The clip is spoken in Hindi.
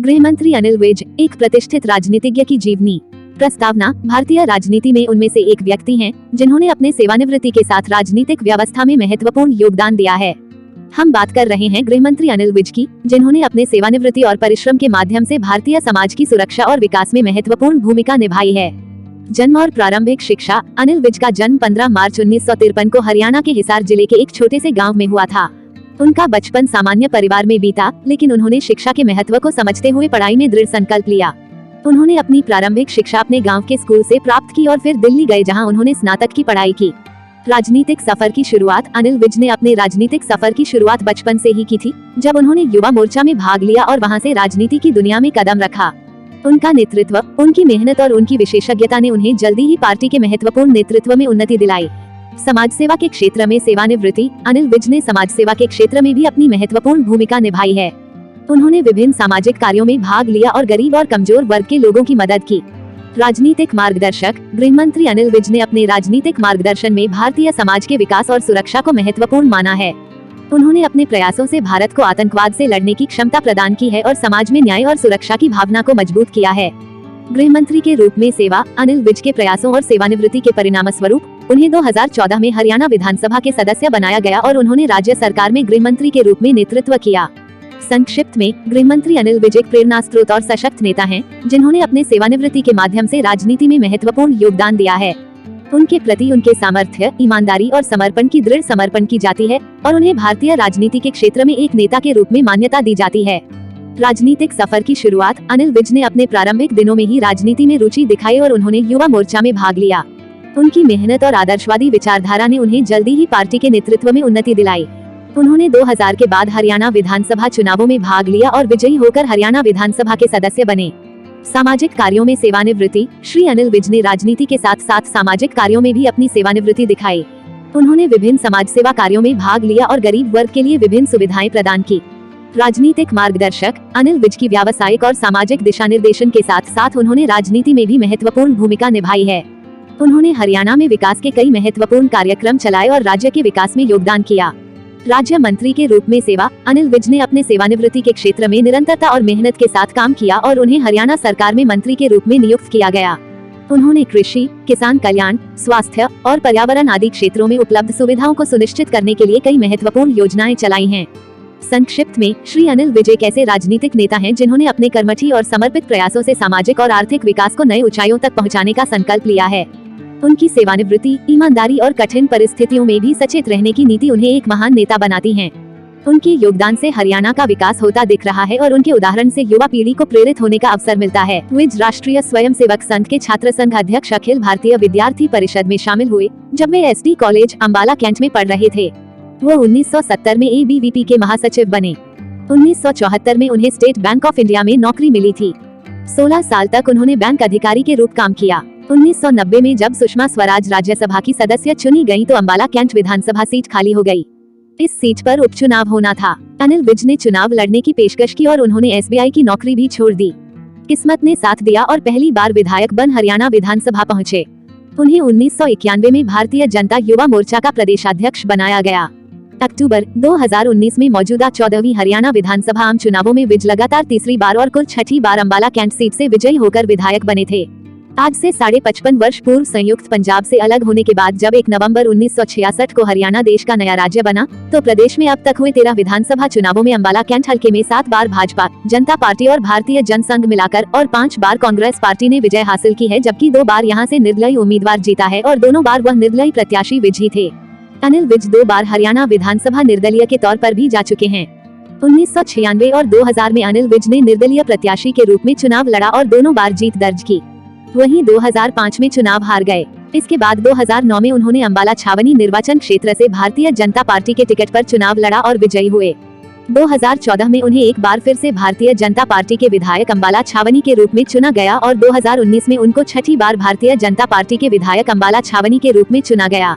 गृह मंत्री अनिल विज, एक प्रतिष्ठित राजनीतिज्ञ की जीवनी। प्रस्तावना। भारतीय राजनीति में उनमें से एक व्यक्ति हैं, जिन्होंने अपने सेवानिवृत्ति के साथ राजनीतिक व्यवस्था में महत्वपूर्ण योगदान दिया है। हम बात कर रहे हैं गृह मंत्री अनिल विज की, जिन्होंने अपने सेवानिवृत्ति और परिश्रम के माध्यम से भारतीय समाज की सुरक्षा और विकास में महत्वपूर्ण भूमिका निभाई है। जन्म और प्रारंभिक शिक्षा। अनिल विज का जन्म 15 मार्च 1953 को हरियाणा के हिसार जिले के एक छोटे से गांव में हुआ था। उनका बचपन सामान्य परिवार में बीता, लेकिन उन्होंने शिक्षा के महत्व को समझते हुए पढ़ाई में दृढ़ संकल्प लिया। उन्होंने अपनी प्रारंभिक शिक्षा अपने गांव के स्कूल से प्राप्त की और फिर दिल्ली गए, जहां उन्होंने स्नातक की पढ़ाई की। राजनीतिक सफर की शुरुआत। अनिल विज ने अपने राजनीतिक सफर की शुरुआत बचपन से ही की थी, जब उन्होंने युवा मोर्चा में भाग लिया और वहां से राजनीति की दुनिया में कदम रखा। उनका नेतृत्व, उनकी मेहनत और उनकी विशेषज्ञता ने उन्हें जल्दी ही पार्टी के महत्वपूर्ण नेतृत्व में उन्नति दिलाई। समाज सेवा के क्षेत्र में सेवानिवृत्ति। अनिल विज ने समाज सेवा के क्षेत्र में भी अपनी महत्वपूर्ण भूमिका निभाई है। उन्होंने विभिन्न सामाजिक कार्यों में भाग लिया और गरीब और कमजोर वर्ग के लोगों की मदद की। राजनीतिक मार्गदर्शक। गृह मंत्री अनिल विज ने अपने राजनीतिक मार्गदर्शन में भारतीय समाज के विकास और सुरक्षा को महत्वपूर्ण माना है। उन्होंने अपने प्रयासों से भारत को आतंकवाद से लड़ने की क्षमता प्रदान की है और समाज में न्याय और सुरक्षा की भावना को मजबूत किया है। गृह मंत्री के रूप में सेवा। अनिल विज के प्रयासों और सेवानिवृत्ति के परिणाम स्वरूप उन्हें 2014 में हरियाणा विधानसभा के सदस्य बनाया गया और उन्होंने राज्य सरकार में गृह मंत्री के रूप में नेतृत्व किया। संक्षिप्त में, गृह मंत्री अनिल विज एक प्रेरणा स्रोत और सशक्त नेता हैं, जिन्होंने अपने सेवानिवृत्ति के माध्यम से राजनीति में महत्वपूर्ण योगदान दिया है। उनके प्रति उनके सामर्थ्य, ईमानदारी और समर्पण की दृढ़ समर्पण की जाती है और उन्हें भारतीय राजनीति के क्षेत्र में एक नेता के रूप में मान्यता दी जाती है। राजनीतिक सफर की शुरुआत। अनिल विज ने अपने प्रारंभिक दिनों में ही राजनीति में रुचि दिखाई और उन्होंने युवा मोर्चा में भाग लिया। उनकी मेहनत और आदर्शवादी विचारधारा ने उन्हें जल्दी ही पार्टी के नेतृत्व में उन्नति दिलाई। उन्होंने 2000 के बाद हरियाणा विधानसभा चुनावों में भाग लिया और विजयी होकर हरियाणा विधानसभा के सदस्य बने। सामाजिक कार्यों में सेवानिवृत्ति। श्री अनिल विज ने राजनीति के साथ साथ सामाजिक कार्यों में भी अपनी सेवानिवृत्ति दिखाई। उन्होंने विभिन्न समाज सेवा कार्यों में भाग लिया और गरीब वर्ग के लिए विभिन्न सुविधाएं प्रदान की। राजनीतिक मार्गदर्शक। अनिल विज की व्यावसायिक और सामाजिक दिशा निर्देशन के साथ साथ उन्होंने राजनीति में भी महत्वपूर्ण भूमिका निभाई है। उन्होंने हरियाणा में विकास के कई महत्वपूर्ण कार्यक्रम चलाए और राज्य के विकास में योगदान किया। राज्य मंत्री के रूप में सेवा। अनिल विज ने अपने सेवानिवृत्ति के क्षेत्र में निरंतरता और मेहनत के साथ काम किया और उन्हें हरियाणा सरकार में मंत्री के रूप में नियुक्त किया गया। उन्होंने कृषि, किसान कल्याण, स्वास्थ्य और पर्यावरण आदि क्षेत्रों में उपलब्ध सुविधाओं को सुनिश्चित करने के लिए कई महत्वपूर्ण योजनाएं चलाई हैं। संक्षिप्त में, श्री अनिल विज एक ऐसे राजनीतिक नेता हैं, जिन्होंने अपने कर्मठी और समर्पित प्रयासों से सामाजिक और आर्थिक विकास को नए ऊंचाइयों तक पहुंचाने का संकल्प लिया है। उनकी सेवानिवृत्ति, ईमानदारी और कठिन परिस्थितियों में भी सचेत रहने की नीति उन्हें एक महान नेता बनाती है। उनके योगदान से हरियाणा का विकास होता दिख रहा है और उनके उदाहरण से युवा पीढ़ी को प्रेरित होने का अवसर मिलता है। विज राष्ट्रीय स्वयंसेवक संघ के छात्र संघ अध्यक्ष अखिल भारतीय विद्यार्थी परिषद में शामिल हुए, जब वे SD कॉलेज अम्बाला कैंट में पढ़ रहे थे। वो 1970 में ABVP के महासचिव बने। 1974 में उन्हें स्टेट बैंक ऑफ इंडिया में नौकरी मिली थी। 16 साल तक उन्होंने बैंक अधिकारी के रूप काम किया। 1990 में जब सुषमा स्वराज राज्यसभा की सदस्य चुनी गयी, तो अम्बाला कैंट विधानसभा सीट खाली हो गयी। इस सीट पर उपचुनाव होना था। अनिल विज ने चुनाव लड़ने की पेशकश की और उन्होंने SBI की नौकरी भी छोड़ दी। किस्मत ने साथ दिया और पहली बार विधायक बन हरियाणा विधानसभा पहुँचे। उन्हें 1991 में भारतीय जनता युवा मोर्चा का प्रदेशाध्यक्ष बनाया गया। अक्टूबर 2019 में मौजूदा 14वीं हरियाणा विधानसभा आम चुनावों में विज लगातार तीसरी बार और कुल 6ठी बार अम्बाला कैंट सीट से विजयी होकर विधायक बने थे। आज से 55 वर्ष पूर्व संयुक्त पंजाब से अलग होने के बाद जब 1 नवंबर 1966 को हरियाणा देश का नया राज्य बना, तो प्रदेश में अब तक हुए 13 विधानसभा चुनावों में अम्बाला कैंट हल्के में 7 बार भाजपा, जनता पार्टी और भारतीय जनसंघ मिलाकर और 5 बार कांग्रेस पार्टी ने विजय हासिल की है, जबकि 2 बार यहां से निर्दलीय उम्मीदवार जीता है और दोनों बार वह निर्दलीय प्रत्याशी विजयी थे। अनिल विज 2 बार हरियाणा विधानसभा निर्दलीय के तौर पर भी जा चुके हैं। 1996 और 2000 में अनिल विज ने निर्दलीय प्रत्याशी के रूप में चुनाव लड़ा और दोनों बार जीत दर्ज की। वहीं 2005 में चुनाव हार गए। इसके बाद 2009 में उन्होंने अम्बाला छावनी निर्वाचन क्षेत्र से भारतीय जनता पार्टी के टिकट पर चुनाव लड़ा और विजयी हुए। 2014 में उन्हें एक बार फिर से भारतीय जनता पार्टी के विधायक अम्बाला छावनी के रूप में चुना गया और 2019 में उनको 6ठी बार भारतीय जनता पार्टी के विधायक अम्बाला छावनी के रूप में चुना गया।